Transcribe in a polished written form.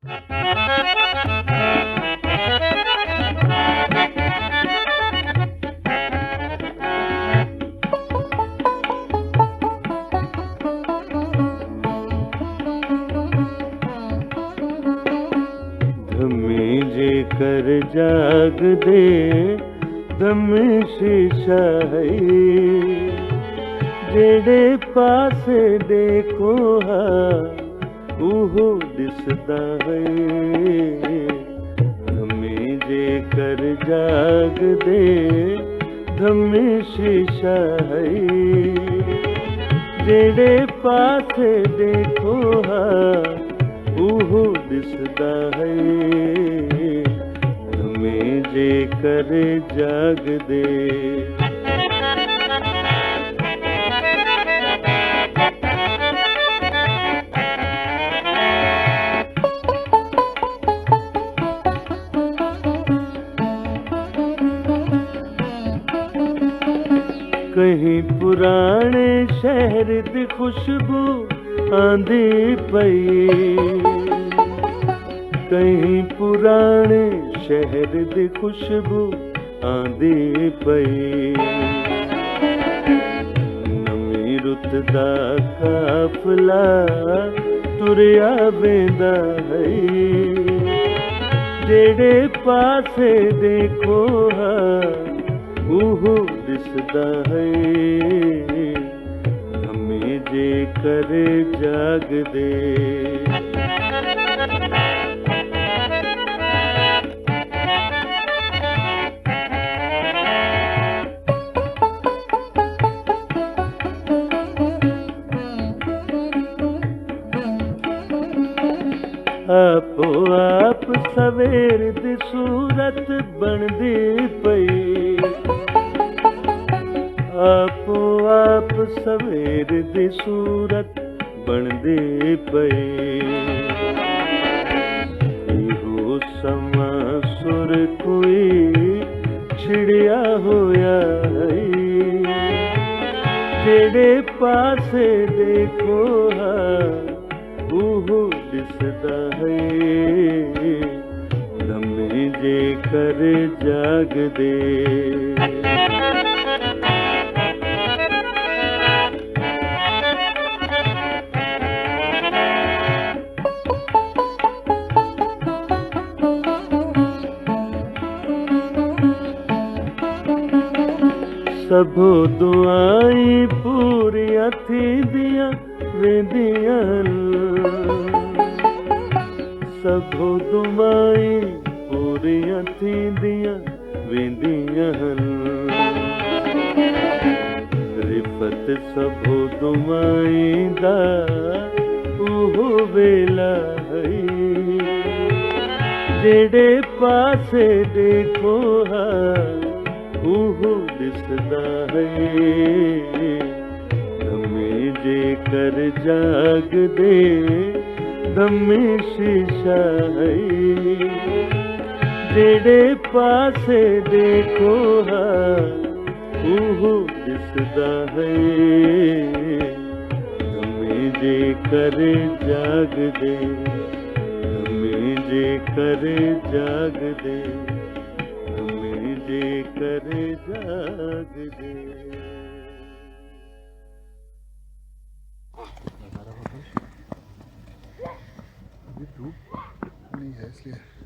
धम्मी जे कर जाग दे धम शीशा है जेड़े पास देखो हा उहो दिसदा है धम्मी जे कर जाग दे धम शीशा है जेड़े पास देखो हा उहो दिसदा है धम्मी जे कर जाग दे। कहीं पुराने शहर दी खुशबू आंदी पई कहीं पुराने शहर दी खुशबू आंदी पई नवी रुत दा काफला तुरिया वेंदा है जेड़े पासे देखो हा उहो दिसदा है धम्मी जे कर जाग दे। आपो आप सवेर दी सूरत बनदी पई आपो आप सवेर दी सूरत बनदी पई इहो समा सुर कोई छिड़िया होया है जेड़े पासे देखो हा उहो दिसदा है धम्मी जे कर जाग दे। सबो दुआई पूरियां थींदियां वेंदियां सबो दुआई पूरियां थींदियां वेंदियां रिफत सबो दुआई दा उहो वेला है जेड़े पासे देखो हा उहो दिसदा है धम्मी जे कर जाग दे धम्मी शीशा है जेड़े पासे देखो हा उहो दिसदा है धम्मी जे कर जाग दे धम्मी जे कर जाग दे धम्मी जे कर जाग दे। अभी धूप नहीं है इसलिए